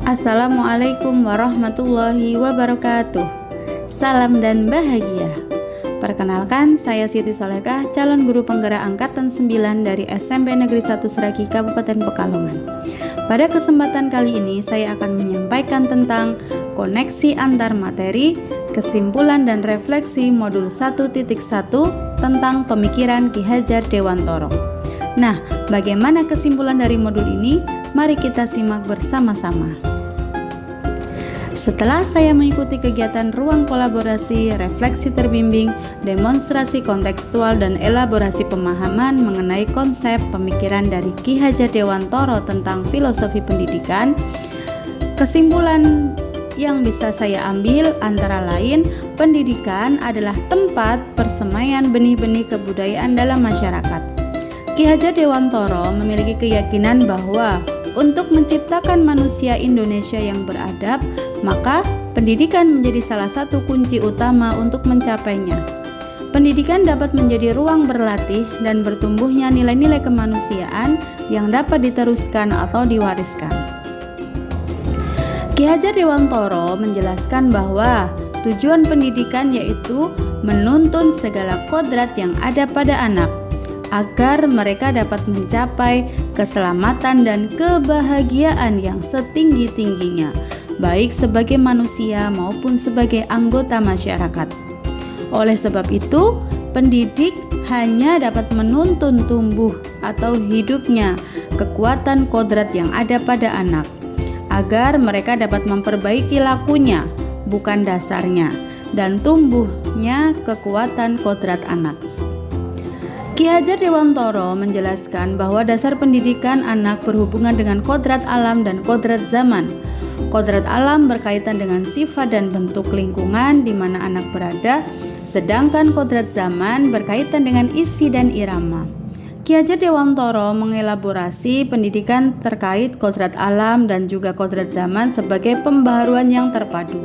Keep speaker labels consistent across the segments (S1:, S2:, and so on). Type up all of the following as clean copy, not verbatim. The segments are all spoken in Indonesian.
S1: Assalamualaikum warahmatullahi wabarakatuh. Salam dan bahagia. Perkenalkan, saya Siti Solekah, calon guru penggerak angkatan 9 dari SMP Negeri 1 Seragi, Kabupaten Pekalongan. Pada kesempatan kali ini, saya akan menyampaikan tentang koneksi antar materi, kesimpulan dan refleksi modul 1.1 tentang pemikiran Ki Hajar Dewantoro. Nah, bagaimana kesimpulan dari modul ini? Mari kita simak bersama-sama. Setelah saya mengikuti kegiatan ruang kolaborasi, refleksi terbimbing, demonstrasi kontekstual, dan elaborasi pemahaman mengenai konsep pemikiran dari Ki Hajar Dewantoro tentang filosofi pendidikan, kesimpulan yang bisa saya ambil antara lain, pendidikan adalah tempat persemaian benih-benih kebudayaan dalam masyarakat. Ki Hajar Dewantoro memiliki keyakinan bahwa untuk menciptakan manusia Indonesia yang beradab, maka pendidikan menjadi salah satu kunci utama untuk mencapainya. Pendidikan dapat menjadi ruang berlatih dan bertumbuhnya nilai-nilai kemanusiaan yang dapat diteruskan atau diwariskan. Ki Hajar Dewantoro menjelaskan bahwa tujuan pendidikan yaitu menuntun segala kodrat yang ada pada anak, agar mereka dapat mencapai keselamatan dan kebahagiaan yang setinggi-tingginya, baik sebagai manusia maupun sebagai anggota masyarakat. Oleh sebab itu, pendidik hanya dapat menuntun tumbuh atau hidupnya kekuatan kodrat yang ada pada anak, agar mereka dapat memperbaiki lakunya, bukan dasarnya, dan tumbuhnya kekuatan kodrat anak. Ki Hajar Dewantoro menjelaskan bahwa dasar pendidikan anak berhubungan dengan kodrat alam dan kodrat zaman. Kodrat alam berkaitan dengan sifat dan bentuk lingkungan di mana anak berada, sedangkan kodrat zaman berkaitan dengan isi dan irama. Ki Hajar Dewantoro mengelaborasi pendidikan terkait kodrat alam dan juga kodrat zaman sebagai pembaharuan yang terpadu.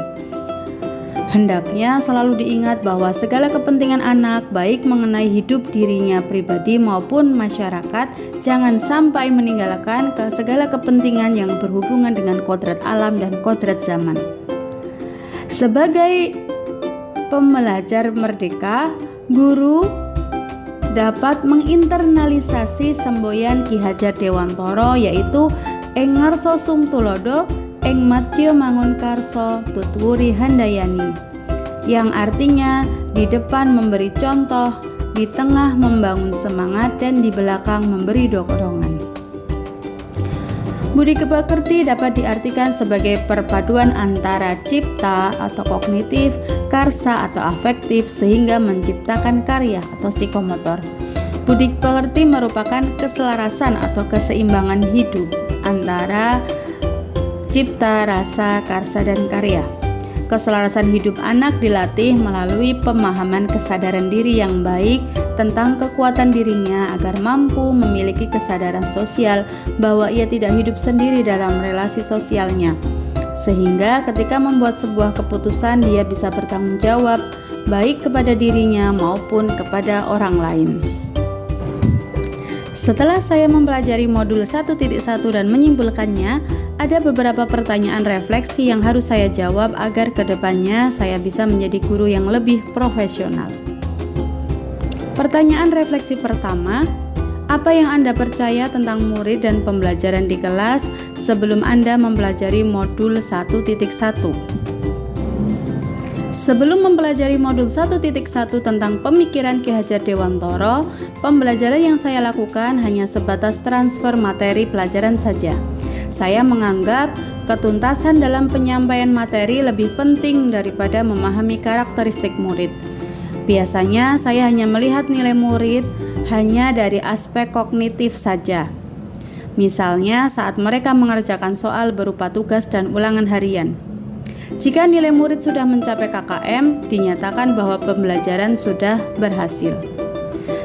S1: Hendaknya selalu diingat bahwa segala kepentingan anak, baik mengenai hidup dirinya pribadi maupun masyarakat, jangan sampai meninggalkan segala kepentingan yang berhubungan dengan kodrat alam dan kodrat zaman. Sebagai pembelajar merdeka, guru dapat menginternalisasi semboyan Ki Hajar Dewantoro, yaitu Ing ngarsa sung tulodo, ing matya mangun karso tutwuri handayani, yang artinya di depan memberi contoh, di tengah membangun semangat, dan di belakang memberi dorongan. Budi pekerti dapat diartikan sebagai perpaduan antara cipta atau kognitif, karsa atau afektif, sehingga menciptakan karya atau psikomotor. Budi pekerti merupakan keselarasan atau keseimbangan hidup antara cipta, rasa, karsa, dan karya. Keselarasan hidup anak dilatih melalui pemahaman kesadaran diri yang baik tentang kekuatan dirinya agar mampu memiliki kesadaran sosial bahwa ia tidak hidup sendiri dalam relasi sosialnya, sehingga ketika membuat sebuah keputusan dia bisa bertanggung jawab baik kepada dirinya maupun kepada orang lain. Setelah saya mempelajari modul 1.1 dan menyimpulkannya, ada beberapa pertanyaan refleksi yang harus saya jawab agar kedepannya saya bisa menjadi guru yang lebih profesional. Pertanyaan refleksi pertama, apa yang Anda percaya tentang murid dan pembelajaran di kelas sebelum Anda mempelajari modul 1.1? Sebelum mempelajari modul 1.1 tentang pemikiran Ki Hajar Dewantoro, pembelajaran yang saya lakukan hanya sebatas transfer materi pelajaran saja. Saya menganggap ketuntasan dalam penyampaian materi lebih penting daripada memahami karakteristik murid. Biasanya saya hanya melihat nilai murid hanya dari aspek kognitif saja. Misalnya saat mereka mengerjakan soal berupa tugas dan ulangan harian. Jika nilai murid sudah mencapai KKM, dinyatakan bahwa pembelajaran sudah berhasil.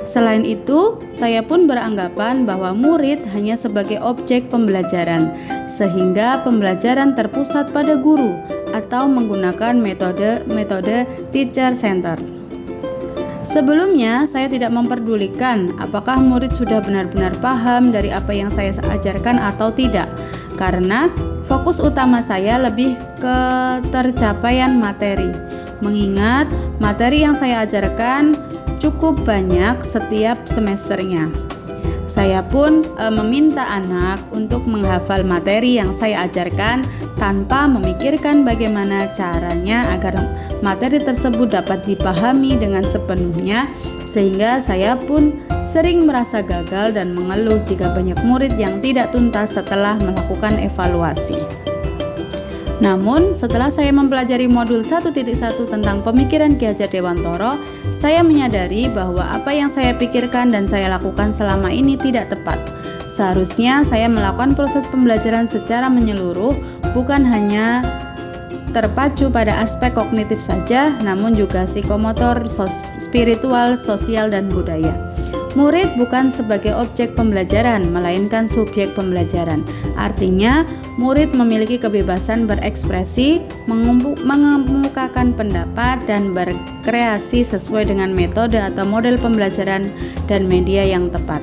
S1: Selain itu, saya pun beranggapan bahwa murid hanya sebagai objek pembelajaran, sehingga pembelajaran terpusat pada guru atau menggunakan metode teacher center. Sebelumnya, saya tidak memperdulikan apakah murid sudah benar-benar paham dari apa yang saya ajarkan atau tidak, karena fokus utama saya lebih ke tercapaian materi. Mengingat materi yang saya ajarkan cukup banyak setiap semesternya. Saya pun meminta anak untuk menghafal materi yang saya ajarkan tanpa memikirkan bagaimana caranya agar materi tersebut dapat dipahami dengan sepenuhnya, sehingga saya pun sering merasa gagal dan mengeluh jika banyak murid yang tidak tuntas setelah melakukan evaluasi. Namun, setelah saya mempelajari modul 1.1 tentang pemikiran Ki Hajar Dewantoro, saya menyadari bahwa apa yang saya pikirkan dan saya lakukan selama ini tidak tepat. Seharusnya saya melakukan proses pembelajaran secara menyeluruh, bukan hanya terpacu pada aspek kognitif saja, namun juga psikomotor, spiritual, sosial, dan budaya. Murid bukan sebagai objek pembelajaran, melainkan subjek pembelajaran. Artinya, murid memiliki kebebasan berekspresi, mengemukakan pendapat, dan berkreasi sesuai dengan metode atau model pembelajaran dan media yang tepat.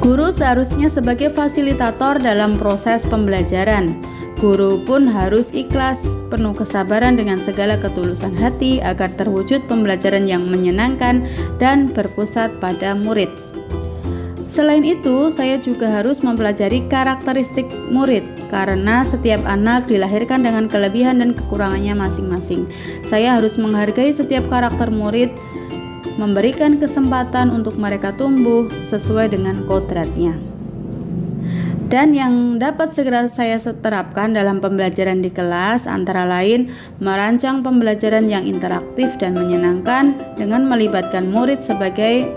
S1: Guru seharusnya sebagai fasilitator dalam proses pembelajaran. Guru pun harus ikhlas, penuh kesabaran dengan segala ketulusan hati agar terwujud pembelajaran yang menyenangkan dan berpusat pada murid. Selain itu, saya juga harus mempelajari karakteristik murid karena setiap anak dilahirkan dengan kelebihan dan kekurangannya masing-masing. Saya harus menghargai setiap karakter murid, memberikan kesempatan untuk mereka tumbuh sesuai dengan kodratnya. Dan yang dapat segera saya terapkan dalam pembelajaran di kelas antara lain merancang pembelajaran yang interaktif dan menyenangkan dengan melibatkan murid sebagai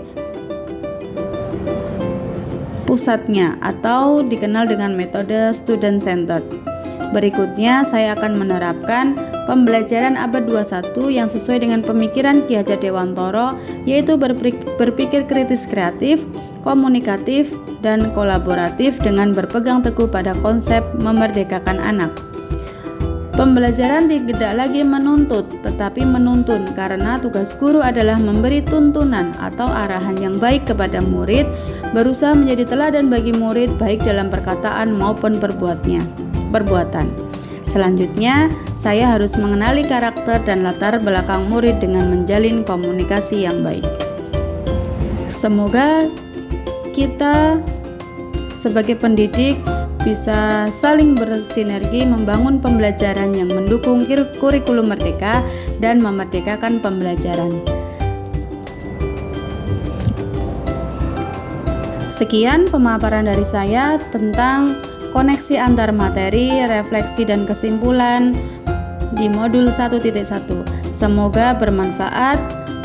S1: pusatnya atau dikenal dengan metode student centered. Berikutnya saya akan menerapkan pembelajaran abad 21 yang sesuai dengan pemikiran Ki Hajar Dewantoro, yaitu berpikir kritis kreatif, komunikatif, dan kolaboratif dengan berpegang teguh pada konsep memerdekakan anak. Pembelajaran tidak lagi menuntut, tetapi menuntun, karena tugas guru adalah memberi tuntunan atau arahan yang baik kepada murid, berusaha menjadi teladan bagi murid baik dalam perkataan maupun perbuatan. Selanjutnya, saya harus mengenali karakter dan latar belakang murid dengan menjalin komunikasi yang baik. Semoga kita sebagai pendidik bisa saling bersinergi membangun pembelajaran yang mendukung kurikulum merdeka dan memerdekakan pembelajaran. Sekian pemaparan dari saya tentang koneksi antar materi, refleksi, dan kesimpulan di modul 1.1. Semoga bermanfaat.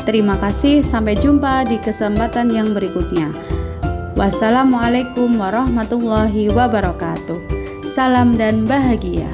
S1: Terima kasih, sampai jumpa di kesempatan yang berikutnya. Wassalamualaikum warahmatullahi wabarakatuh. Salam dan bahagia.